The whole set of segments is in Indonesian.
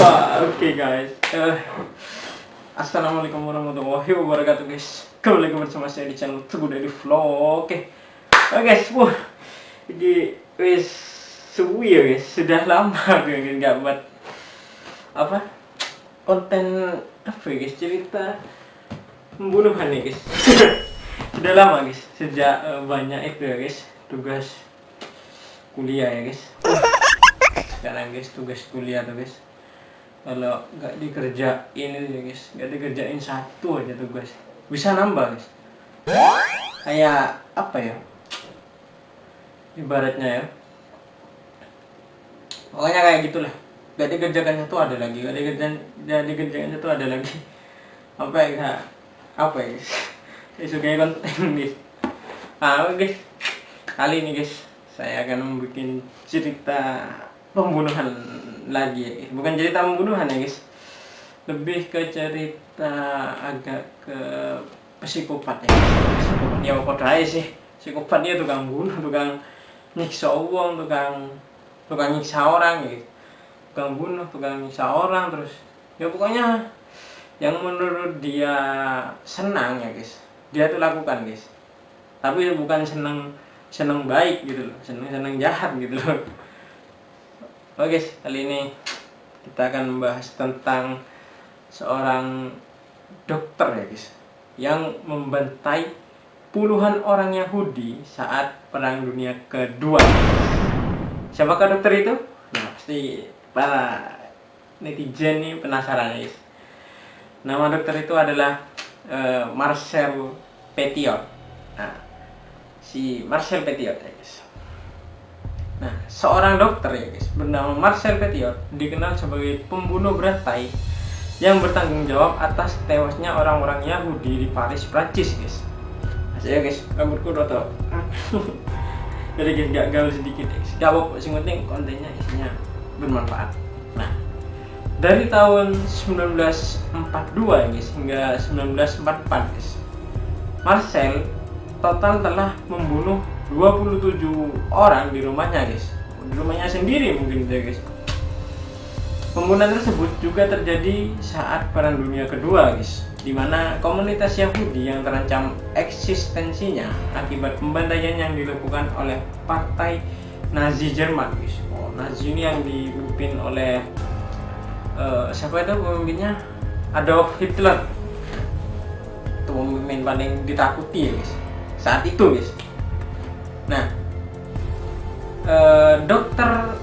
Oke guys, assalamualaikum warahmatullahi wabarakatuh guys. Kembali lagi bersama saya di channel Teguh Daily Vlog. Oke, guys, ini wis suwi ya guys. Sudah lama gue nggak buat konten ya guys, cerita pembunuhan ya guys. Sudah lama guys, sejak banyak itu ya guys, tugas kuliah ya guys. Sekarang guys, tugas kuliah tuh guys, kalau nggak dikerjain itu ya guys, nggak dikerjain satu aja tugas bisa nambah guys. Kayak apa ya, ibaratnya ya, pokoknya kayak gitulah. Nggak dikerjakan satu ada lagi, nggak dikerjakan satu ada lagi. Apa ya guys, saya suka konten guys. Guys, kali ini guys saya akan membuat cerita pembunuhan lagi ya guys. Bukan cerita pembunuhan ya guys, lebih ke cerita agak ke psikopat ya. Psikopat ya apa aja sih, psikopat dia tukang bunuh, tukang nyiksa uang, tukang nyiksa orang ya guys. Tukang bunuh, tukang nyiksa orang, terus ya pokoknya yang menurut dia senang ya guys, dia tuh lakukan guys. Tapi bukan senang baik gitu loh, senang jahat gitu loh. Oke guys, kali ini kita akan membahas tentang seorang dokter ya guys, yang membantai puluhan orang Yahudi saat Perang Dunia Kedua. Siapakah dokter itu? Nah, pasti para netizen nih penasaran ya guys. Nama dokter itu adalah Marcel Petiot. Nah, si Marcel Petiot ya guys. Nah, seorang dokter ya guys bernama Marcel Petiot dikenal sebagai pembunuh berantai yang bertanggung jawab atas tewasnya orang-orang Yahudi di Paris, Prancis guys. Masih ya guys, rambutku udah tau. Jadi guys, gak gaul sedikit guys. Gak apa-apa, sing penting kontennya isinya bermanfaat. Nah, dari tahun 1942 ya guys hingga 1944 guys, Marcel total telah membunuh 27 orang di rumahnya guys, di rumahnya sendiri mungkin ya guys. Pembunuhan tersebut juga terjadi saat Perang Dunia Kedua guys, di mana komunitas Yahudi yang terancam eksistensinya akibat pembantaian yang dilakukan oleh partai Nazi Jerman guys. Nazi ini yang dipimpin oleh siapa itu pemimpinnya? Adolf Hitler. Itu pemimpin paling ditakuti ya guys saat itu guys. Nah, dokter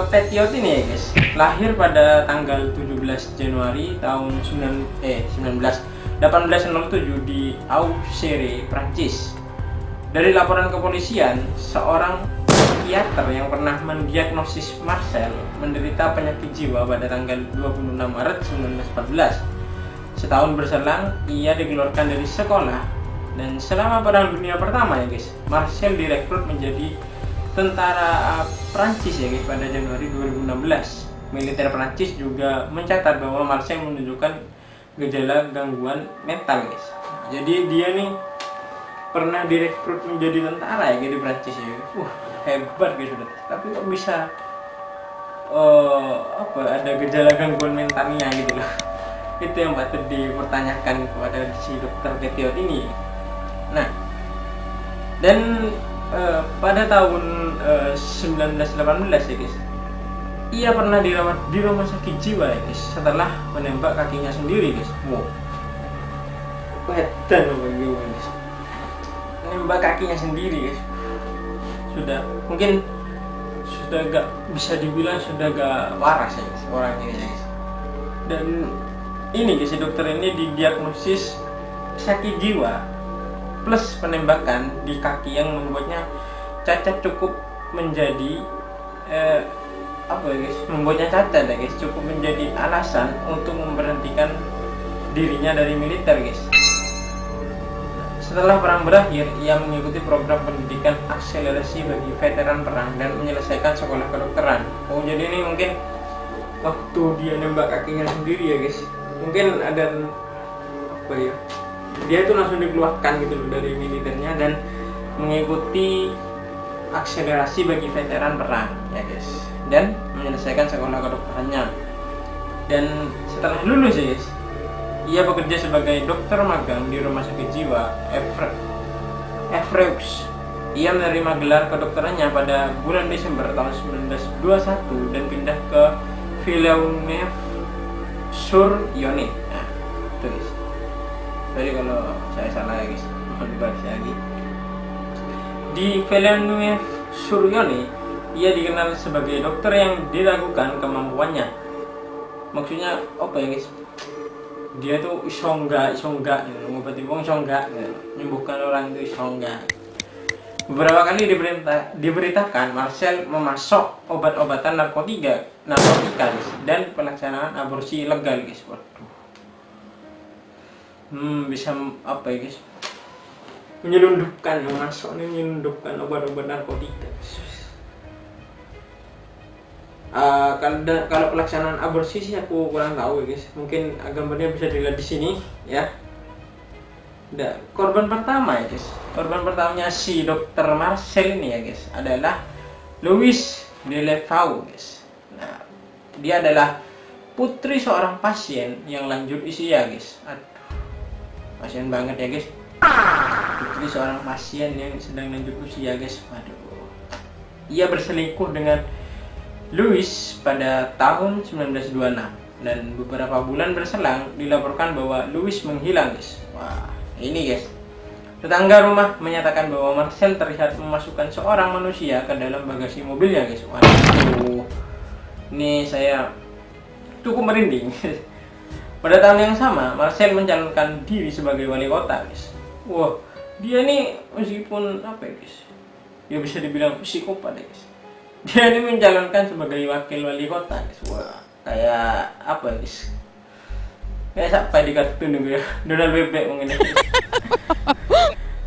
Petiot ini ya guys lahir pada tanggal 17 Januari tahun 1807 di Auxerre, Prancis. Dari laporan kepolisian, seorang psikiater yang pernah mendiagnosis Marcel menderita penyakit jiwa pada tanggal 26 Maret 1914. Setahun berselang, ia dikeluarkan dari sekolah. Dan selama Perang Dunia Pertama ya guys, Marcel direkrut menjadi tentara Prancis ya guys pada Januari 2016. Militer Prancis juga mencatat bahwa Marcel menunjukkan gejala gangguan mental guys. Jadi dia nih pernah direkrut menjadi tentara ya guys di Prancis ya. Hebat guys sudah. Tapi kok bisa ada gejala gangguan mentalnya gitu loh. Itu yang patut dipertanyakan kepada si dokter Petiot ini. Nah, dan pada tahun 1918 ya guys, ia pernah dirawat di rumah sakit jiwa ya guys setelah menembak kakinya sendiri guys. Edan guys, menembak kakinya sendiri guys. Mungkin sudah gak bisa dibilang sudah gak waras ya guys orang ini ya guys. Dan ini guys, si dokter ini didiagnosis sakit jiwa plus penembakan di kaki yang membuatnya cacat cukup menjadi membuatnya cacat ya guys, cukup menjadi alasan untuk memberhentikan dirinya dari militer guys. Setelah perang berakhir, ia mengikuti program pendidikan akselerasi bagi veteran perang dan menyelesaikan sekolah kedokteran. Jadi ini mungkin waktu dia nembak kakinya sendiri ya guys, mungkin ada dia itu langsung dikeluarkan gitu loh dari militernya dan mengikuti akselerasi bagi veteran perang ya guys, dan menyelesaikan sekolah kedokterannya. Dan setelah lulus ya guys, ia bekerja sebagai dokter magang di rumah sakit jiwa Evreux. Ia menerima gelar kedokterannya pada bulan Desember tahun 1921 dan pindah ke Villeneuve-sur-Yonne. Nah, itu guys. Jadi kalau saya salah ya guys, mohon dikoreksi lagi. Di Villeneuve-sur-Yonne, ia dikenal sebagai dokter yang diragukan kemampuannya. Maksudnya apa ya guys? Dia tuh iso enggak ngobati wong iso enggak, menyembuhkan orang itu iso enggak. Beberapa kali diberitakan Marcel memasok obat-obatan narkotika guys, dan pelaksanaan aborsi ilegal guys. Waduh. Bisa apa ya guys? Menyelundupkan obat-obat narkotika. Kalau pelaksanaan aborsi sih aku kurang tahu ya guys. Mungkin gambarnya bisa dilihat di sini ya. Korban pertama ya guys. Korban pertamanya si dokter Marcel ini ya guys adalah Louis Delefau guys. Nah, dia adalah putri seorang pasien yang lanjut usia guys. Aduh, pasien banget ya guys. Putri seorang pasien yang sedang lanjut usia guys. Waduh. Ia berselingkuh dengan Louis pada tahun 1926 dan beberapa bulan berselang dilaporkan bahwa Louis menghilang guys. Wah, ini guys. Tetangga rumah menyatakan bahwa Marcel terlihat memasukkan seorang manusia ke dalam bagasi mobilnya guys. Waduh. Ini saya cukup merinding. Pada tahun yang sama, Marcel mencalonkan diri sebagai wali kota guys. Wah, dia ini meskipun apa ya guys? Ya bisa dibilang psikopat ya guys. Dia ini mencalonkan sebagai wakil wali kota guys. Wah, kayak apa guys? Kayak siapa di kartun gitu ya, Donald Bebek mungkin.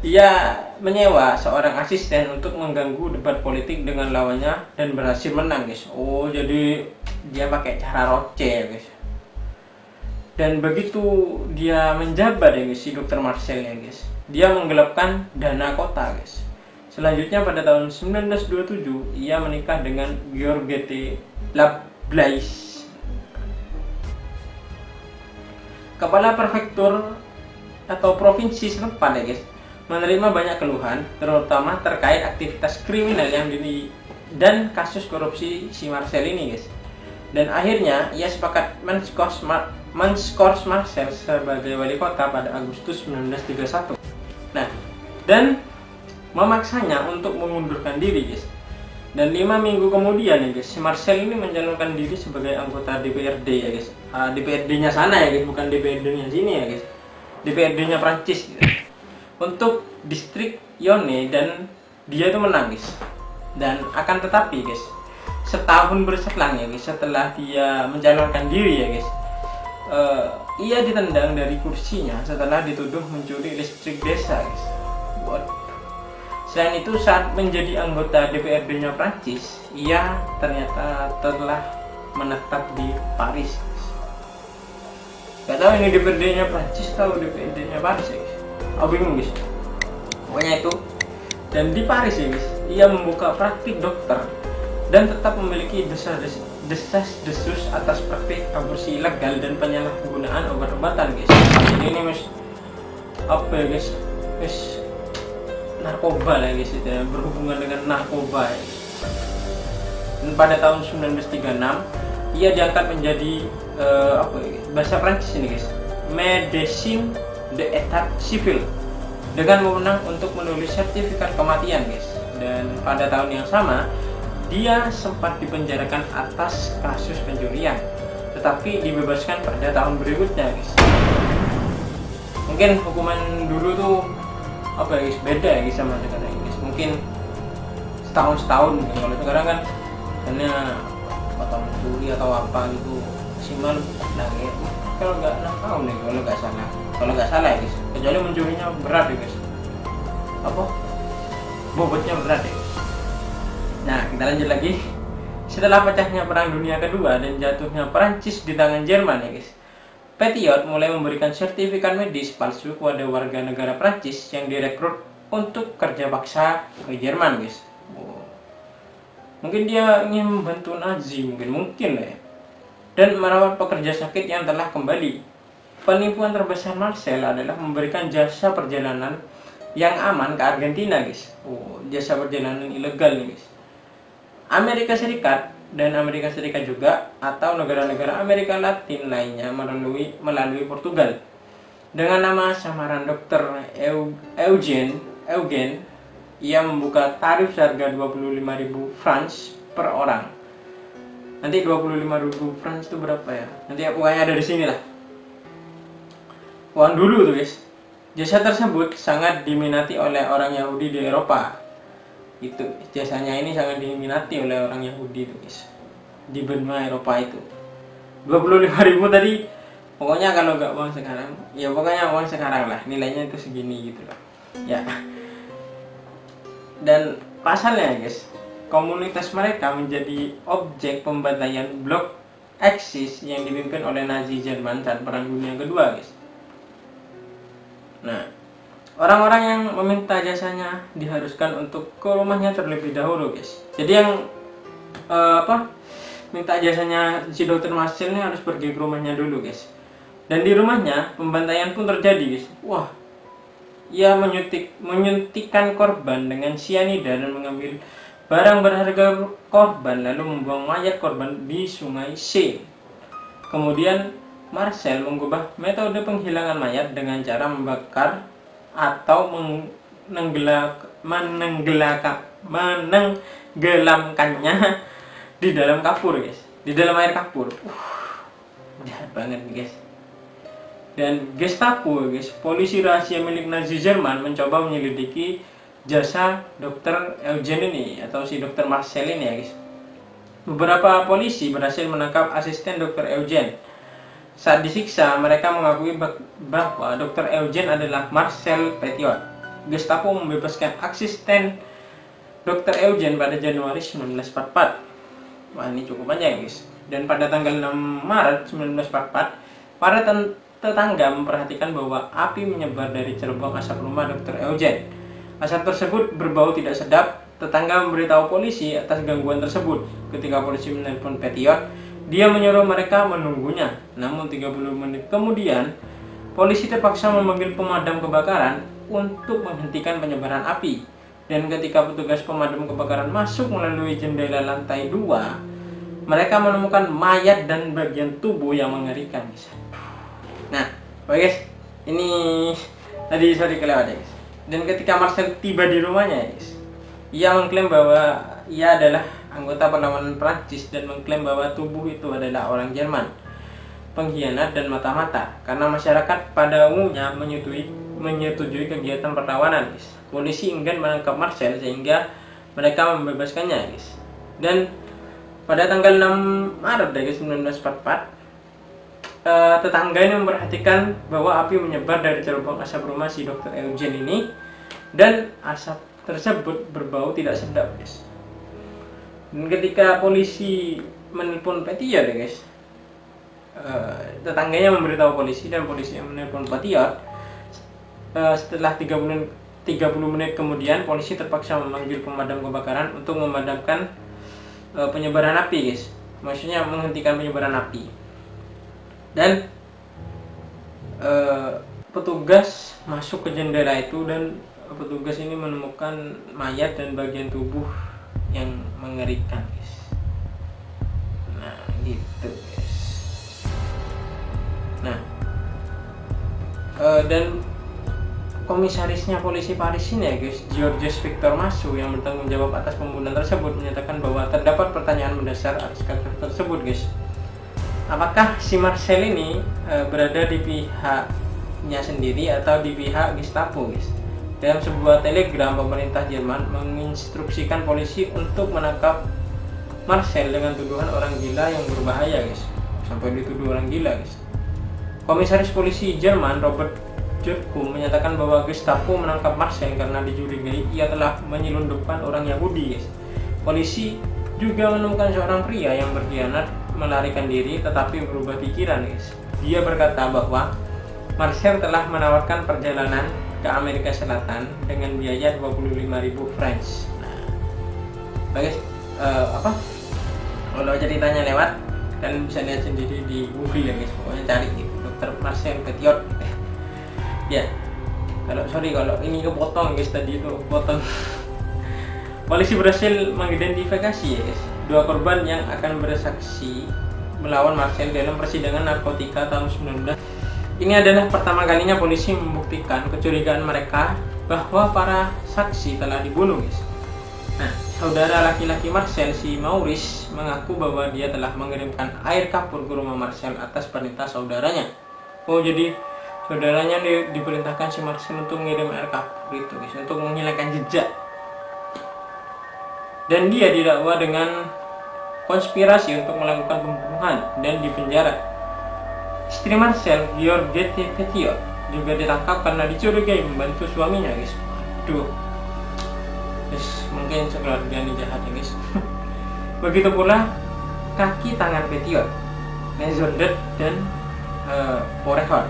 Ia menyewa seorang asisten untuk mengganggu debat politik dengan lawannya dan berhasil menang guys. Oh, jadi dia pakai cara roce ya guys. Dan begitu dia menjabat ya guys, si dokter Marcel ya guys, dia menggelapkan dana kota guys. Selanjutnya pada tahun 1927 ia menikah dengan Georgette Lablaise, kepala prefektur atau provinsi setempat ya guys. Menerima banyak keluhan terutama terkait aktivitas kriminal yang dan kasus korupsi si Marcel ini guys. Dan akhirnya ia sepakat menskors Marcel sebagai wali kota pada Agustus 1931. Nah, dan memaksanya untuk mengundurkan diri guys. Dan 5 minggu kemudian ya guys, si Marcel ini mencalonkan diri sebagai anggota DPRD ya guys. DPRD-nya sana ya guys, bukan DPRD-nya sini ya guys. DPRD-nya Prancis gitu. Untuk distrik Yonne, dan dia itu menang guys. Dan akan tetapi guys, setahun berselang ya guys, setelah dia mencalonkan diri ya guys, ia ditendang dari kursinya setelah dituduh mencuri listrik desa guys. Waduh. Selain itu, saat menjadi anggota DPRD-nya Prancis, ia ternyata telah menetap di Paris guys. Gak tahu ini DPRD-nya Prancis atau DPRD-nya Paris ya guys. Aku bingung guys. Pokoknya itu. Dan di Paris ya guys, ia membuka praktik dokter dan tetap memiliki desas-desus atas praktik aborsi ilegal dan penyalahgunaan obat-obatan guys. Jadi ini mas apa ya guys? Narkoba lah guys, itu ya, berhubungan dengan narkoba ya. Dan pada tahun 1936 ia diangkat menjadi apa ya guys? Bahasa Prancis ini guys, Médecin d'État Civil, dengan wewenang untuk menulis sertifikat kematian guys. Dan pada tahun yang sama dia sempat dipenjarakan atas kasus pencurian, tetapi dibebaskan pada tahun berikutnya guys. Mungkin hukuman dulu tuh apa ya guys, beda ya guys sama sekarang guys. Mungkin setahun kalau sekarang kan karena potong mencuri atau apa gitu maksimal lagi kalau nggak 6 tahun nih kalau nggak salah ya guys, kecuali mencurinya berat ya guys, apa bobotnya berat ya. Nah, kita lanjut lagi. Setelah pecahnya Perang Dunia Kedua dan jatuhnya Perancis di tangan Jerman ya guys, Petiot mulai memberikan sertifikat medis palsu kepada warga negara Prancis yang direkrut untuk kerja paksa ke Jerman guys. Mungkin dia ingin membantu Nazi, mungkin lah ya. dan merawat pekerja sakit yang telah kembali. Penipuan terbesar Marcel adalah memberikan jasa perjalanan yang aman ke Argentina, guys. Jasa perjalanan ilegal nih, guys. Amerika Serikat dan Amerika Serikat juga atau negara-negara Amerika Latin lainnya melalui Portugal dengan nama samaran Dr. Eugen. Ia membuka tarif seharga 25.000 francs per orang. Nanti 25.000 francs itu berapa ya? Nanti pokoknya ada di sini lah. Uang dulu tuh, guys. Jasa tersebut sangat diminati oleh orang Yahudi di Eropa. Itu jasanya ini sangat diminati oleh orang Yahudi tuh, guys. Di benua Eropa itu. 25.000 tadi. Pokoknya kalau nggak uang sekarang, ya pokoknya uang sekarang lah. Nilainya itu segini gitu lah. Ya. Dan pasalnya, guys, komunitas mereka menjadi objek pembantaian blok Axis yang dipimpin oleh Nazi Jerman saat Perang Dunia Kedua, guys. Nah, orang-orang yang meminta jasanya diharuskan untuk ke rumahnya terlebih dahulu, guys. Jadi yang minta jasanya si dokter Marcel ini harus pergi ke rumahnya dulu, guys. Dan di rumahnya pembantaian pun terjadi, guys. Wah, ia menyuntikkan korban dengan sianida dan mengambil barang berharga korban lalu membuang mayat korban di sungai C. Kemudian Marcel mengubah metode penghilangan mayat dengan cara membakar atau menenggelamkannya di dalam kapur, guys. Di dalam air kapur. Jahat banget, guys. Dan Gestapo, guys, polisi rahasia milik Nazi Jerman mencoba menyelidiki jasa Dr. Eugen ini atau si Dr. Marcel ini, ya, guys. Beberapa polisi berhasil menangkap asisten Dr. Eugen. Saat disiksa, mereka mengakui bahwa Dr. Eugen adalah Marcel Petiot. Gestapo membebaskan asisten Dr. Eugen pada Januari 1944. Wah, ini cukup banyak, guys. Dan pada tanggal 6 Maret 1944, para tetangga memperhatikan bahwa api menyebar dari cerobong asap rumah Dr. Eugen. Asap tersebut berbau tidak sedap. Tetangga memberitahu polisi atas gangguan tersebut. Ketika polisi menelpon Petiot, dia menyuruh mereka menunggunya. Namun 30 menit kemudian, polisi terpaksa memanggil pemadam kebakaran untuk menghentikan penyebaran api. Dan ketika petugas pemadam kebakaran masuk melalui jendela lantai 2, mereka menemukan mayat dan bagian tubuh yang mengerikan, guys. Nah, oke, guys, ini tadi sorry kelewat, guys. Dan ketika Marcel tiba di rumahnya, guys, ia mengklaim bahwa ia adalah anggota perlawanan Prancis dan mengklaim bahwa tubuh itu adalah orang Jerman, pengkhianat dan mata-mata, karena masyarakat pada umumnya menyetujui kegiatan perlawanan, guys. Polisi enggan menangkap Marcel sehingga mereka membebaskannya, guys. Dan pada tanggal 6 Maret 1944, tetangga ini memperhatikan bahwa api menyebar dari cerobong asap rumah si Dr. Eugen ini dan asap tersebut berbau tidak sedap, guys. Dan ketika polisi menelpon Petiot, guys, tetangganya memberitahu polisi dan polisi yang menelpon Petiot. Setelah 30 menit kemudian, polisi terpaksa memanggil pemadam kebakaran untuk memadamkan penyebaran api, guys. Maksudnya menghentikan penyebaran api. Dan petugas masuk ke jendela itu dan petugas ini menemukan mayat dan bagian tubuh yang mengerikan, guys. Nah, gitu, guys. Nah, dan komisarisnya polisi Paris ini, ya, guys, Georges Victor Massou, yang bertanggung jawab atas pembunuhan tersebut, menyatakan bahwa terdapat pertanyaan mendasar atas kasus tersebut, guys. Apakah si Marcel ini berada di pihaknya sendiri atau di pihak Gestapo, guys? Dalam sebuah telegram, pemerintah Jerman menginstruksikan polisi untuk menangkap Marcel dengan tuduhan orang gila yang berbahaya, guys. Sampai dituduh orang gila, guys. Komisaris polisi Jerman Robert Jurkum menyatakan bahwa Gestapo menangkap Marcel karena dicurigai ia telah menyelundupkan orang Yahudi, guys. Polisi juga menemukan seorang pria yang berkhianat melarikan diri tetapi berubah pikiran, guys. Dia berkata bahwa Marcel telah menawarkan perjalanan ke Amerika Selatan dengan biaya 25.000 francs. Nah, guys, kalau ceritanya lewat, Kalian bisa lihat sendiri di Google ya guys, pokoknya cari gitu Dr. Marcel Petiot ya. Kalau ini kepotong guys, tadi itu potong. Polisi berhasil mengidentifikasi ya guys 2 korban yang akan bersaksi melawan Marcel dalam persidangan narkotika tahun 19. Ini adalah pertama kalinya polisi membuktikan kecurigaan mereka bahwa para saksi telah dibunuh guys. Nah, saudara laki-laki Marcel, si Maurice, mengaku bahwa dia telah mengirimkan air kapur ke rumah Marcel atas perintah saudaranya. Oh, jadi saudaranya diperintahkan si Marcel untuk mengirim air kapur itu guys, untuk menghilangkan jejak. Dan dia didakwa dengan konspirasi untuk melakukan pembunuhan dan dipenjara. Istri Marcel, Georgette Petiot, juga ditangkap karena dicurigai membantu suaminya guys. Aduh, guys, mungkin sekeluarga ini jahat ya guys. Begitu pula kaki tangan Petiot, Nezondet dan Porehon.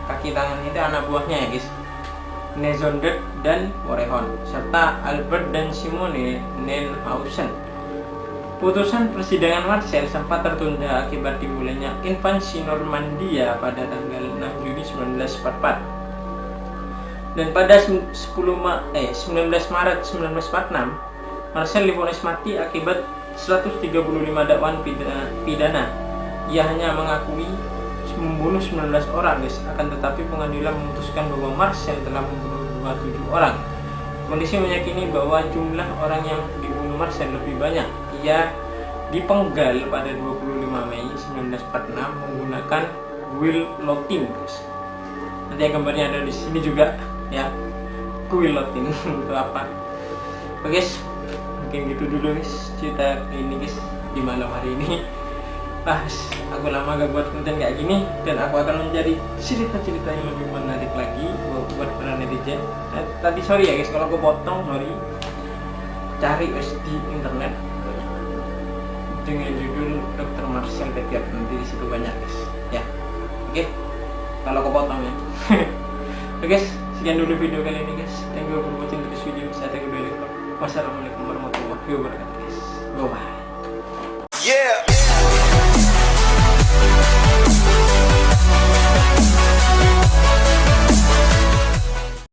Kaki tangan itu anak buahnya ya guys, Nezondet dan Porehon, serta Albert dan Simone Nenhausen. Putusan persidangan Marcel sempat tertunda akibat dimulainya invasi Normandia pada tanggal 6 Juni 1944. Dan pada 19 Maret 1946, Marcel divonis mati akibat 135 dakwaan pidana. Ia hanya mengakui membunuh 19 orang guys, akan tetapi pengadilan memutuskan bahwa Marcel telah membunuh 27 orang. Polisi meyakini bahwa jumlah orang yang dibunuh Marcel lebih banyak. Ia dipenggal pada 25 Mei 1946 menggunakan guillotine guys. Nanti gambarnya ada di sini juga ya, guillotine itu apa. Oke guys, mungkin gitu dulu guys cerita ini guys di malam hari ini. Aku lama gak buat konten kayak gini, dan aku akan mencari cerita-cerita yang lebih menarik lagi buat para netizen. Tadi sorry ya guys kalau aku potong, sorry. Cari di internet dengan judul Dr. Marcel Petiot, nanti di situ banyak guys ya. Oke, kalau aku potong ya. Oke guys, sekian dulu video kali ini guys. Thank you for watching this video. Saya Teguh dari Vlog. Wassalamualaikum warahmatullahi wabarakatuh guys. Bye bye.